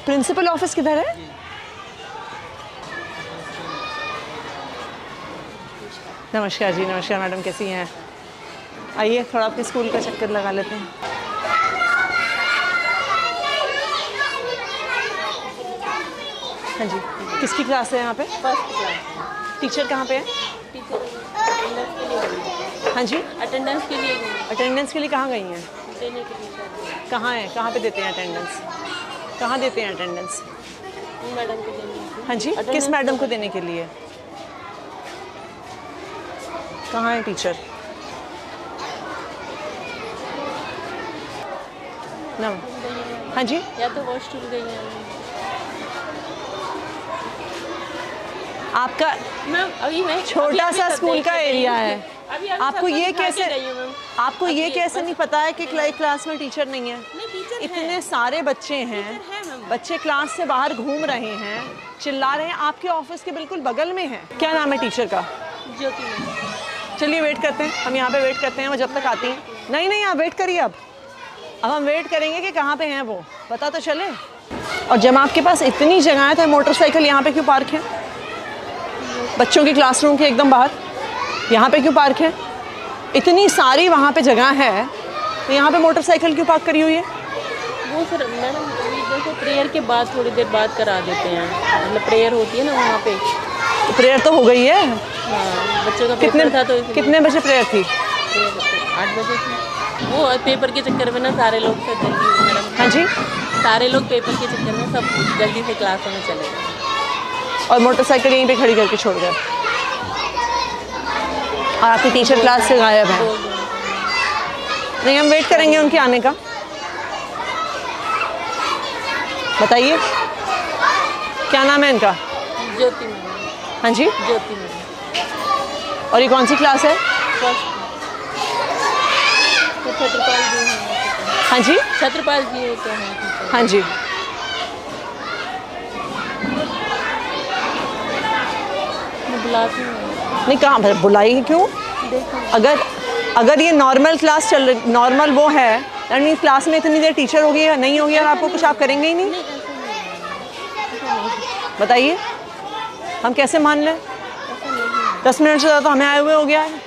Principal office किधर है? नमस्कार जी, नमस्कार मैडम, कैसी हैं? आइए थोड़ा आपके स्कूल का चक्कर लगा लेते हैं। हाँ जी, किसकी क्लास है यहाँ पे? First class. टीचर कहाँ पे है? टीचर अटेंडेंस के लिए गई। हाँ जी, अटेंडेंस के लिए गई। अटेंडेंस के लिए कहाँ गई हैं? देने के लिए शायद। कहाँ है, कहाँ पे देते हैं अटेंडेंस? कहाँ देते हैं अटेंडेंस? मैडम को देने के लिए। हाँ जी, किस मैडम को देने के लिए? कहाँ है टीचर? ना, हाँ जी, या तो वॉशरूम गई है। आपका मैम अभी मैं छोटा सा स्कूल का एरिया है, अभी आपको ये कैसे, मैम आपको ये कैसे नहीं पता है कि क्लास में टीचर नहीं है? नहीं टीचर इतने सारे बच्चे हैं, है मैम। बच्चे क्लास से बाहर घूम रहे हैं, चिल्ला रहे हैं, आपके ऑफिस के बिल्कुल बगल में है। क्या नाम है टीचर का? ज्योति मैम। चलिए वेट करते हैं, हम यहाँ पे वेट करते हैं, वो जब तक आती हैं। नहीं नहीं, आप वेट करिए। अब हम वेट करेंगे कि कहाँ पे हैं वो, पता तो चले। और जब आपके पास इतनी जगह है तो मोटरसाइकिल यहाँ पे क्यों पार्क है? बच्चों के क्लासरूम के एकदम बाहर यहाँ पे क्यों पार्क है? इतनी सारी वहाँ पे जगह है तो यहाँ पे मोटरसाइकिल क्यों पार्क करी हुई है? वो सर मैडम अभी देखो प्रेयर के बाद थोड़ी देर बाद करा देते हैं, मतलब प्रेयर होती है ना वहाँ पे। तो प्रेयर तो हो गई है। हाँ, बच्चों का कितने पेपर था तो कितने बजे प्रेयर थी? 8 बजे थी। वो पेपर के चक्कर में ना सारे लोग सब जल्दी मैडम। हाँ जी, सारे लोग पेपर के चक्कर में सब जल्दी से क्लासों में चले गए और मोटरसाइकिल यहीं पे खड़ी करके छोड़ गए और आपकी टीचर क्लास से गायब है। नहीं, हम वेट करेंगे उनके आने का। बताइए क्या नाम है इनका? ज्योति मैम। हाँ जी, ज्योति मैम। और ये कौन सी क्लास है? फर्स्ट। तो छत्रपाल जी हैं। हाँ जी, छत्रपाल जी होते हैं। हाँ जी, मैं बुलाती हूँ। नहीं कहाँ बुलाई क्यों? देखो अगर ये नॉर्मल क्लास चल रही, नॉर्मल वो है, दैट मीन्स क्लास में इतनी देर टीचर होगी या नहीं होगी और आपको कुछ आप करेंगे ही नहीं। नहीं ऐसा नहीं। बताइए हम कैसे मान लें? 10 मिनट से ज़्यादा तो हमें आए हुए हो गया है।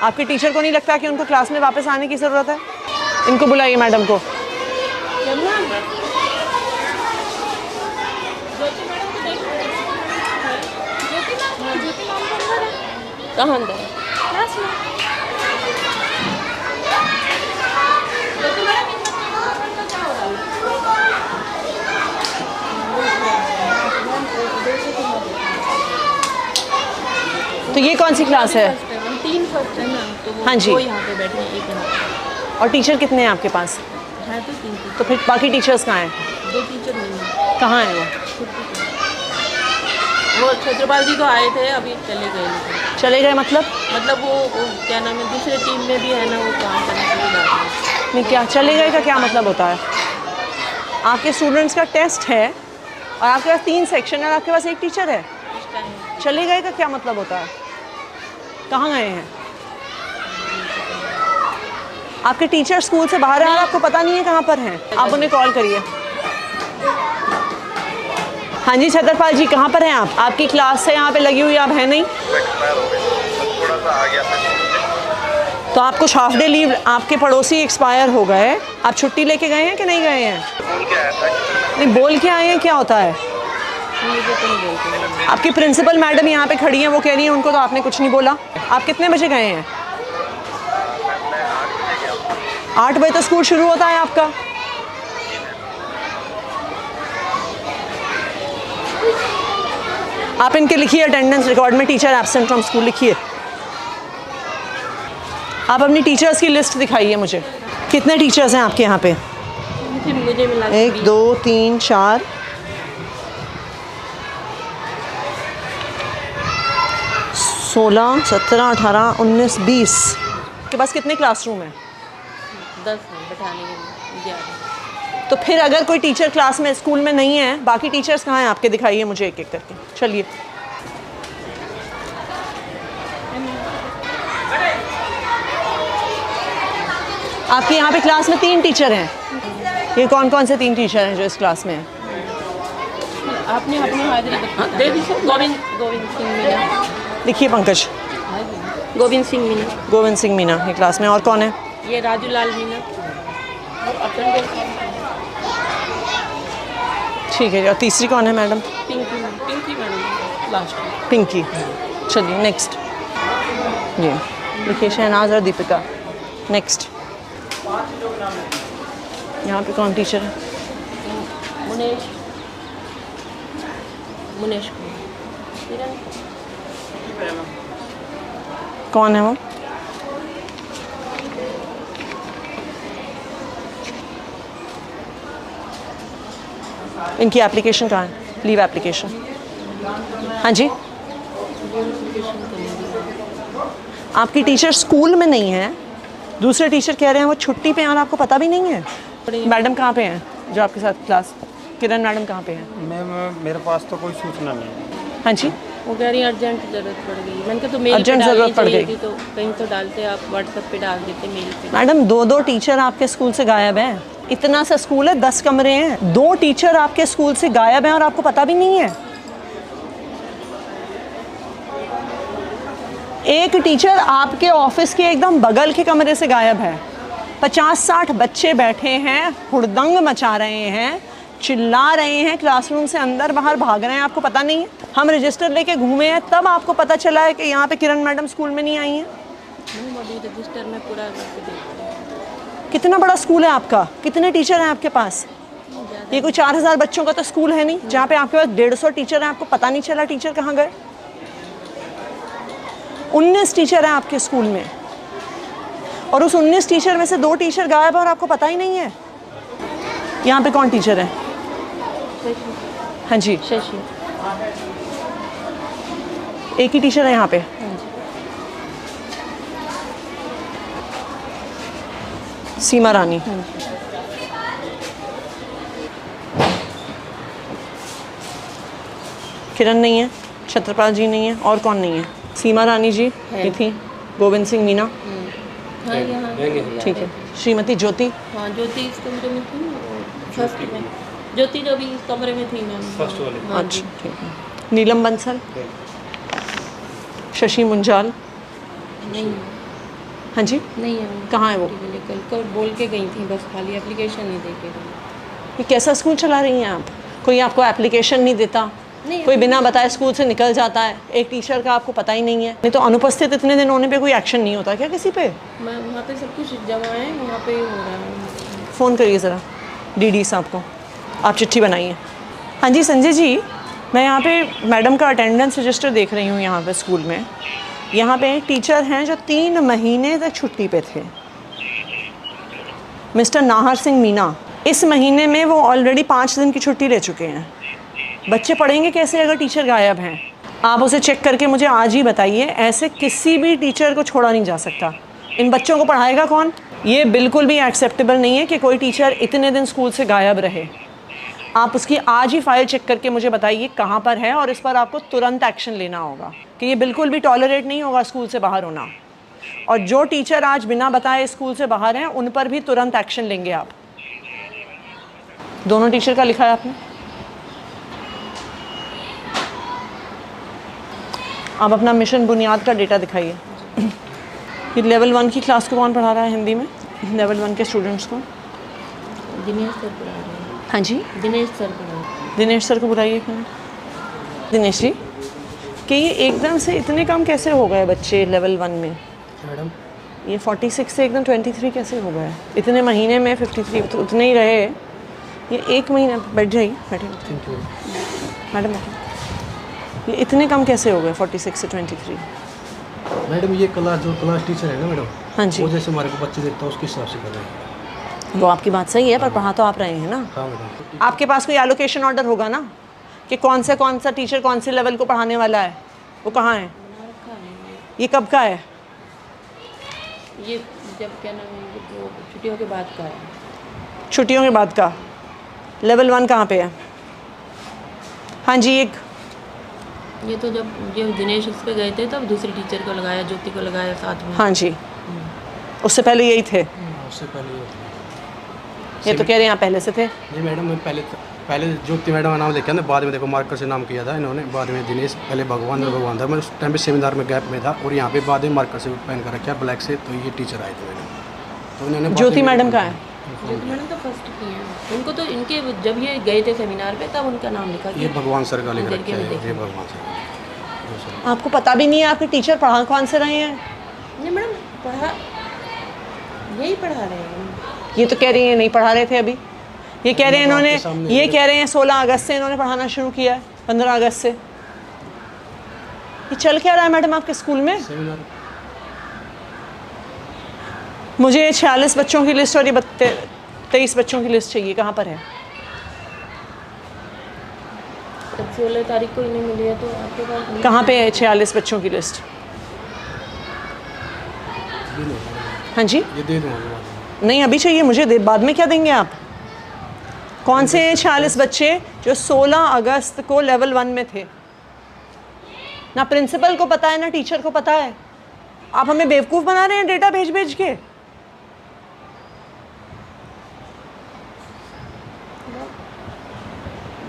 आपके टीचर को नहीं लगता कि उनको क्लास में वापस आने की ज़रूरत है? इनको बुलाइए मैडम को। कहाँ अंदर है? तो ये कौन सी क्लास है? 3 फर्स्ट है ना, तो वो हाँ जी। वो यहाँ पे बैठे हैं, एक यहाँ और टीचर कितने हैं आपके पास? है तो 3। तो फिर बाकी टीचर्स कहाँ हैं? 2 टीचर नहीं है। कहाँ हैं वो? वो छत्रपाल जी तो आए थे, अभी चले गए। चले गए मतलब वो क्या नाम है, दूसरे टीम में भी है ना, वो काम करने के लिए जाते हैं। नहीं, क्या चले गए का क्या मतलब होता है? आपके स्टूडेंट्स का टेस्ट है और आपके पास 3 सेक्शन है और आपके पास एक टीचर है। इस टाइम चले गए का क्या मतलब होता है? कहाँ गए हैं? आपके टीचर स्कूल से बाहर हैं और आपको पता नहीं है कहाँ पर हैं। आप उन्हें कॉल करिए। हाँ जी छत्रपाल जी, कहाँ पर हैं आप? आपकी क्लास से यहाँ पे लगी हुई, आप हैं नहीं? थोड़ा सा आ गया था। तो आप कुछ हाफ डे लीव, आपके पड़ोसी एक्सपायर हो गए, आप छुट्टी लेके गए हैं कि नहीं गए हैं? बोल के आया था। नहीं, बोल के आए हैं, क्या होता है? मुझे तो नहीं बोलते। आपकी प्रिंसिपल मैडम यहाँ पे खड़ी हैं, वो कह रही हैं उनको तो आपने कुछ नहीं बोला। आप कितने बजे गए हैं? मैं 8 बजे गया। 8 बजे तो स्कूल शुरू होता है आपका। आप इनके लिखिए अटेंडेंस रिकॉर्ड में टीचर एब्सेंट फ्रॉम स्कूल लिखिए। आप अपनी टीचर्स की लिस्ट दिखाइए मुझे। कितने टीचर्स हैं आपके यहाँ पे? मुझे मिला 1 2 3 4 16 17 18 19 20। के पास कितने क्लासरूम हैं? 10 हैं बैठाने के लिए 11। तो फिर अगर कोई टीचर क्लास में स्कूल में नहीं है, बाकी टीचर्स कहाँ हैं आपके? दिखाइए मुझे एक एक करके। चलिए आपके यहाँ पे क्लास में 3 टीचर हैं। ये कौन कौन से 3 टीचर हैं जो इस क्लास में हैं? आपने अपनी हाजिरी दे दीजिए। गोविंद सिंह मीना। लिखिए पंकज। गोविंद सिंह मीना। गोविंद सिंह मीना ये क्लास में। और कौन है? ये राजू लाल मीना। और अपन ठीक है। और तीसरी कौन है madam? Pinky madam last. Pinky. चलिए नेक्स्ट। ये लिखिए शहनाज और दीपिका। नेक्स्ट। यहाँ पे कौन टीचर है? मुनेश कौन है वो? इनकी एप्लीकेशन कहाँ है? Leave application. हाँ जी। आपकी टीचर स्कूल में नहीं है, दूसरे टीचर कह रहे हैं वो छुट्टी पे हैं और आपको पता भी नहीं है। मैडम कहाँ पे हैं जो आपके साथ क्लास? किरण मैडम कहाँ पे हैं? मैम मेरे पास तो कोई सूचना नहीं है। हाँ जी। वो कह रही है अर्जेंट ज़रूरत पड़ गई। मैंने कहा तो मेल अर्जेंट ज़रूरत पड़ गई तो कहीं तो डालते, आप व्हाट्सएप पे डाल देते मेल पे। मैडम 2 टीचर आपके स्कूल से गायब हैं। इतना सा स्कूल है, 10 कमरे हैं, 2 टीचर आपके स्कूल से गायब हैं और आपको पता भी नहीं है। एक टीचर आपके ऑफिस के एकदम बगल के कमरे से गायब है। 50-60 बच्चे बैठे हैं, हुड़दंग मचा रहे हैं, चिल्ला रहे हैं, क्लासरूम से अंदर बाहर भाग रहे हैं, आपको पता नहीं है। हम रजिस्टर लेके घूमे हैं, तब आपको पता चला है कि यहाँ पे किरण मैडम स्कूल में नहीं आई हैं। अभी रजिस्टर में पूरा करके देखते हैं। कितना बड़ा स्कूल है आपका? कितने टीचर हैं आपके पास? ये कोई 4000 बच्चों का तो स्कूल है नहीं जहाँ पे आपके पास 150 टीचर हैं, आपको पता नहीं चला टीचर कहाँ गए। 19 टीचर हैं आपके स्कूल में और उस 19 टीचर में से 2 टीचर गायब और आपको पता ही नहीं है। यहाँ पे कौन टीचर है? हाँ जी। शशि। एक ही टीचर है यहाँ पे? सीमा रानी। किरण नहीं है, छत्रपाल जी नहीं है, और कौन नहीं है? सीमा रानी जी ये थी, गोविंद सिंह मीना। हाँ यहाँ ठीक है। श्रीमती ज्योति। हाँ ज्योति इस कमरे में थी, फर्स्ट में। ज्योति जो भी इस कमरे में थी मैम, फर्स्ट वाले। अच्छा ठीक है। नीलम बंसल। शशि मुंजाल। नहीं। हाँ जी। नहीं है। कहाँ है वो? कल बोल के गई थी, बस खाली एप्लीकेशन नहीं दे के गई। ये कैसा स्कूल चला रही हैं आप? कोई आपको एप्लीकेशन नहीं देता, कोई बिना बताए स्कूल से निकल जाता है, एक टीचर का आपको पता ही नहीं है। नहीं तो अनुपस्थित इतने दिन होने पे कोई एक्शन नहीं होता क्या किसी पे? वहाँ पे सब कुछ जमा है, वहाँ पे हो रहा है। फ़ोन करिए ज़रा डीडी साहब को, आप चिट्ठी बनाइए। हाँ जी संजय जी, मैं यहाँ पे मैडम का अटेंडेंस रजिस्टर देख रही हूँ यहाँ पे स्कूल में। यहाँ पे एक टीचर हैं जो 3 महीने तक छुट्टी पे थे, मिस्टर नाहर सिंह मीना। इस महीने में वो ऑलरेडी 5 दिन की छुट्टी ले चुके हैं। बच्चे पढ़ेंगे कैसे अगर टीचर गायब हैं? आप उसे चेक करके मुझे आज ही बताइए। ऐसे किसी भी टीचर को छोड़ा नहीं जा सकता। इन बच्चों को पढ़ाएगा कौन? ये बिल्कुल भी एक्सेप्टेबल नहीं है कि कोई टीचर इतने दिन स्कूल से गायब रहे। आप उसकी आज ही फ़ाइल चेक करके मुझे बताइए कहाँ पर है, और इस पर आपको तुरंत एक्शन लेना होगा कि ये बिल्कुल भी टॉलरेट नहीं होगा स्कूल से बाहर होना। और जो टीचर आज बिना बताए स्कूल से बाहर हैं उन पर भी तुरंत एक्शन लेंगे आप। दोनों टीचर का लिखा है आपने? आप अपना मिशन बुनियाद का डेटा दिखाइए। ये लेवल 1 की क्लास को कौन पढ़ा रहा है हिंदी में? लेवल 1 के स्टूडेंट्स को दिनेश सर पढ़ा रहे हैं। हाँ जी दिनेश सर पढ़ा रहे हैं। दिनेश सर को बुलाइए। दिनेश जी, कि ये एकदम से इतने कम कैसे हो गए बच्चे लेवल 1 में? मैडम ये 46 से एकदम 23 कैसे हो गए? इतने महीने में 53 तो उतने ही रहे। ये 1 महीना। बैठ जाइए, बैठिए मैडम। ये इतने कम कैसे हो गए 46 से 23? मैडम ये क्लास टीचर है ना मैडम, हाँ जी। वो जैसे हमारे को बच्चे देता है उसके हिसाब से कर रहे हैं। वो आपकी बात सही है, पर पढ़ा तो आप रहे हैं ना। हाँ मैडम। आपके पास कोई एलोकेशन ऑर्डर होगा ना कि कौन सा टीचर कौन से लेवल को पढ़ाने वाला है? वो कहाँ है? ये कब का है? ये जब क्या नाम है, तो छुट्टियों के बाद का है। छुट्टियों के बाद का। लेवल 1 कहाँ पे है? हाँ जी। ये तो जब दिनेश उस पे गए थे तब दूसरी टीचर को लगाया, ज्योति को लगाया साथ में। हाँ जी। उससे पहले यही थे। उससे पहले ये ये तो कह रहे हैं आप पहले से थे। नहीं मैडम, मैं पहले ज्योति मैडम का नाम लिखा ना, बाद में देखो मार्कर से नाम किया था इन्होंने, बाद में दिनेश, पहले भगवान था। मैं उस टाइम पे सेमिनार में गैप में था और यहाँ पे बाद में मार्कर से पहन कर रखा ब्लैक से, तो ये टीचर आए थे मैडम, तो इन्होंने ज्योति मैडम का है। ज्योति मैडम तो फर्स्ट की हैं, उनको तो इनके जब ये गए थे सेमिनार पे तब उनका नाम लिखा ये था। भगवान सर का लिख रखा है, ये भगवान सर। आपको पता भी नहीं है आपके टीचर पढ़ा कौन से रहे हैं? नहीं मैडम, यही पढ़ा रहे हैं। ये तो कह रही हैं नहीं पढ़ा रहे थे अभी। ये कह रहे हैं इन्होंने, आपके सामने ये कह रहे हैं 16 अगस्त से इन्होंने पढ़ाना शुरू किया है, 15 अगस्त से। ये चल क्या रहा है मैडम आपके स्कूल में? सेमिनार मुझे 46 बच्चों की लिस्ट और ये 23 बच्चों की लिस्ट चाहिए, कहाँ पर है? तब 16 तारीख को इन्हें मिली है तो आपके पास नहीं। कहाँ पे है 46 बच्चों की लिस्ट? हाँ जी, ये दे दूँगा। नहीं अभी चाहिए मुझे, बाद में क्या देंगे आप? कौन से 46 बच्चे जो 16 अगस्त को लेवल 1 में थे? ना प्रिंसिपल को पता है ना टीचर को पता है। आप हमें बेवकूफ़ बना रहे हैं डेटा भेज भेज के।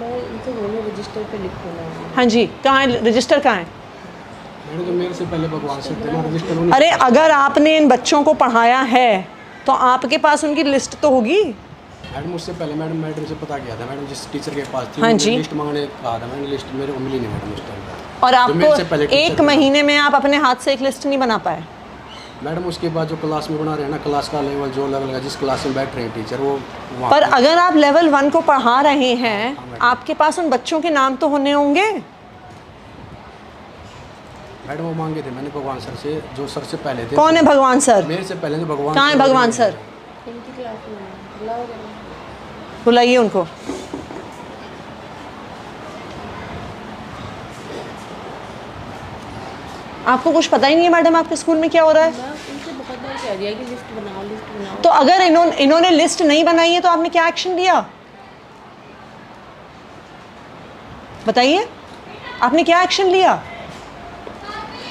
मैं इनसे बोलूँ रजिस्टर पे लिख देना। हाँ जी, कहाँ है रजिस्टर, कहाँ है? मैडम तो मेरे से पहले भगवान सर थे ना, रजिस्टर उन्हें। अरे अगर आपने इन बच्चों को पढ़ाया है तो आपके पास उनकी लिस्ट तो होगी। मैडम उससे पहले मैडम से पता किया था मैडम, जिस टीचर के पास थी हाँ जी। लिस्ट मांगने कहा था मैंने, लिस्ट मेरे को मिली नहीं मैडम उस टाइम पर। और तो मेरे से आपको पहले टीचर एक थे। महीने में आप अपने हाथ से एक लिस्ट नहीं बना पाए। मैडम उसके बाद जो क्लास में बना रहे हैं ना, क्लास का लेवल जो लेवल है, जिस क्लास में बैठ रहे हैं टीचर वो वहाँ पर पे- अगर आप लेवल 1 को पढ़ा रहे हैं, आपके पास उन बच्चों के नाम तो होने होंगे। मैडम वो मांगे थे मैंने भगवान सर से, जो सर से पहले थे। कौन है भगवान सर? मेरे से पहले तो भगवान कहाँ है सर भगवान थे। सर? इनकी क्लास में बुलाओ जरा। बुलाइए उनको। आपको कुछ पता ही नहीं है मैडम आपके स्कूल में क्या हो रहा है? मैं इनसे बहुत बार कह दिया कि लिस्ट बनाओ, लिस्ट बनाओ। तो अगर इन्होंने लिस्ट नहीं बनाई है तो आपने क्या एक्शन लिया? बताइए, आपने क्या एक्शन लिया?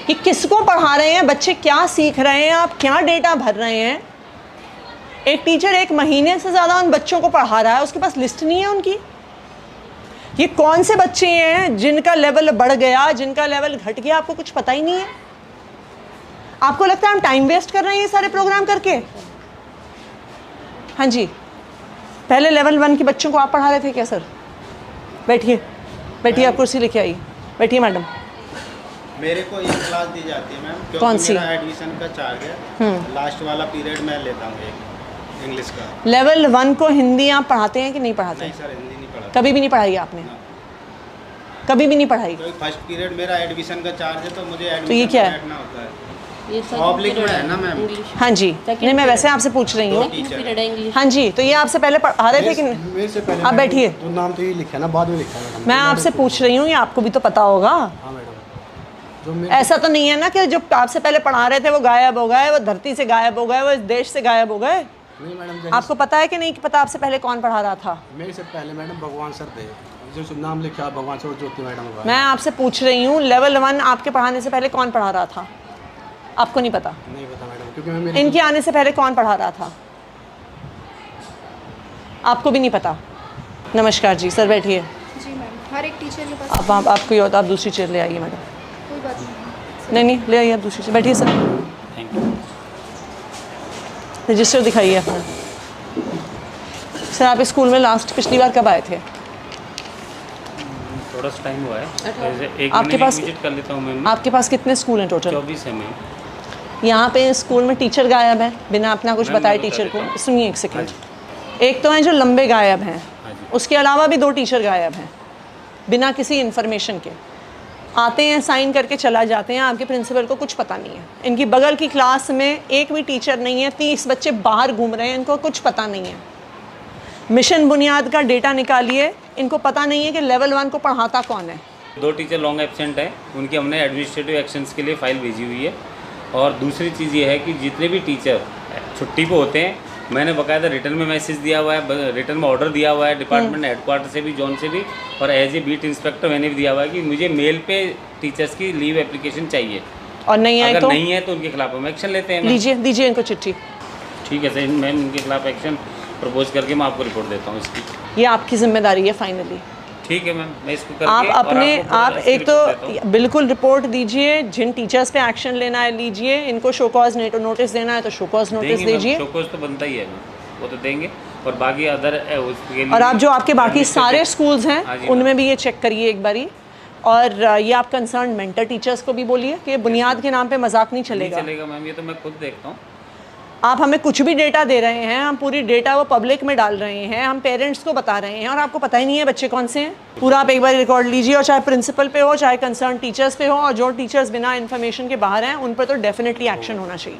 कि किसको पढ़ा रहे हैं, बच्चे क्या सीख रहे हैं, आप क्या डेटा भर रहे हैं? एक टीचर 1 महीने से ज़्यादा उन बच्चों को पढ़ा रहा है, उसके पास लिस्ट नहीं है उनकी। ये कौन से बच्चे हैं जिनका लेवल बढ़ गया, जिनका लेवल घट गया, आपको कुछ पता ही नहीं है। आपको लगता है हम टाइम वेस्ट कर रहे हैं ये सारे प्रोग्राम करके? हाँ जी, पहले लेवल 1 के बच्चों को आप पढ़ा रहे थे क्या सर? बैठिए बैठिए, आप कुर्सी लेके आइए, बैठिए मैडम। मेरे को एक क्लास दी जाती है मैम, क्योंकि कौन सी? मेरा एडमिशन का चार्ज है। लास्ट वाला पीरियड मैं लेता हूँ एक इंग्लिश का। लेवल 1 को हिंदी आप पढ़ाते हैं कि नहीं पढ़ाते? नहीं सर, हिंदी नहीं पढ़ा। कभी भी नहीं पढ़ाई आपने? कभी भी नहीं पढ़ाई? क्योंकि फर्स्ट पीरियड मेरा एडमिशन का चार्ज है, तो मुझे तो ये एडमिशन क्या में है? बैठना होता है। ये पब्लिक में है ना मैम। इंग्लिश हाँ जी, नहीं मैं वैसे आपसे पूछ रही हूँ। पीरियड है इंग्लिश। हाँ जी, तो ये आपसे पहले पढ़ा रहे थे कि नहीं? मेरे से पहले आप मैडम, बैठिए। तो नाम तो ये लिखा है ना, बाद में लिखा है मैडम। मैं आपसे पूछ रही हूँ, ये आपको भी तो पता होगा। हाँ मैडम, जो मेरे ऐसा तो नहीं है ना कि जो आपसे पहले पढ़ा रहे थे वो गायब हो गए, वो धरती से गायब हो गए, वो इस देश से गायब हो गए। नहीं मैडम, आपको पता है कि नहीं कि पता आपसे पहले कौन पढ़ा रहा था? मेरे से पहले मैडम भगवान सर थे, जो नाम लिखा भगवान सर ज्योति मैडम का। मैं आपसे पूछ रही हूँ, लेवल 1 आपके पढ़ाने से पहले कौन पढ़ा रहा था? आपको नहीं पता? नहीं पता मैडम, क्योंकि मैं मेरे इनके आने से पहले कौन पढ़ा रहा था? आपको भी नहीं पता? नमस्कार जी, सर बैठिए। जी मैम, हर एक टीचर के पास अब आपको ये होता, आप दूसरी चेयर ले आइए मैडम। कोई बात नहीं। नहीं ले आइए आप दूसरी चेयर, बैठिए सर। रजिस्टर दिखाइए अपना। सर आप इस स्कूल में लास्ट पिछली बार कब आए थे? थोड़ा सा टाइम हुआ है, जैसे एक आपके महीने पास- विजिट कर लेता हूँ मैम। आपके पास कितने स्कूल हैं टोटल? 24 है मैम। यहाँ पे स्कूल में टीचर गायब है बिना अपना कुछ मैम, बताए मैं बता टीचर देता को। हूँ। सुनिए एक सेकंड। एक तो हैं जो लंबे गायब हैं, हाँ जी। उसके अलावा भी 2 टीचर गायब हैं बिना किसी इन्फॉर्मेशन के। आते हैं, साइन करके चला जाते हैं, आपके प्रिंसिपल को कुछ पता नहीं है। इनकी बगल की क्लास में एक भी टीचर नहीं है, 30 बच्चे बाहर घूम रहे हैं, इनको कुछ पता नहीं है। मिशन बुनियाद का डेटा निकालिए, इनको पता नहीं है कि लेवल 1 को पढ़ाता कौन है। 2 टीचर लॉन्ग एब्सेंट हैं, उनकी हमने एडमिनिस्ट्रेटिव एक्शंस के लिए फ़ाइल भेजी हुई है। और दूसरी चीज़ ये है कि जितने भी टीचर छुट्टी पे होते हैं, मैंने बाकायदा रिटर्न में मैसेज दिया हुआ है, रिटर्न में ऑर्डर दिया हुआ है डिपार्टमेंट हेडक्वार्टर से भी, जोन से भी, और एज ए बीट इंस्पेक्टर मैंने भी दिया हुआ है कि मुझे मेल पे टीचर्स की लीव एप्लीकेशन चाहिए। और नहीं आए अगर तो नहीं है तो उनके खिलाफ हम एक्शन लेते हैं मैम। दीजिए इनको चिट्ठी। ठीक है सर मैम, उनके खिलाफ एक्शन प्रपोज करके मैं आपको रिपोर्ट देता हूँ इसकी। ये आपकी जिम्मेदारी है फाइनली। ठीक है मैम, मैं इसको करके आप और अपने आपको पूरा आप इसकी एक रिपोर्ट देता हूँ। तो बिल्कुल रिपोर्ट दीजिए, जिन टीचर्स पे एक्शन लेना है लीजिए, इनको शो कॉज नोटिस देना है तो शो कॉज नोटिस देंगे मैम, दीजिए। शो कॉज तो बनता ही है मैम, वो तो देंगे। और बाकी अदर उसके लिए और आप जो आपके बाकी administrative- सारे स्कूल्स हैं हाँ जी उनमें भी ये चेक करिए एक बारी। और ये आप कंसर्न मेंटर टीचर्स को भी बोलिए कि बुनियाद के नाम पे मजाक नहीं नहीं चलेगा। चलेगा मैम, ये तो मैं खुद देखता हूँ। आप हमें कुछ भी डेटा दे रहे हैं, हम पूरी डेटा वो पब्लिक में डाल रहे हैं, हम पेरेंट्स को बता रहे हैं और आपको पता ही नहीं है बच्चे कौन से हैं। पूरा आप एक बार रिकॉर्ड लीजिए, और चाहे प्रिंसिपल पे हो चाहे कंसर्न टीचर्स पे हो, और जो टीचर्स बिना इन्फॉर्मेशन के बाहर हैं उन पर तो डेफिनेटली एक्शन होना चाहिए।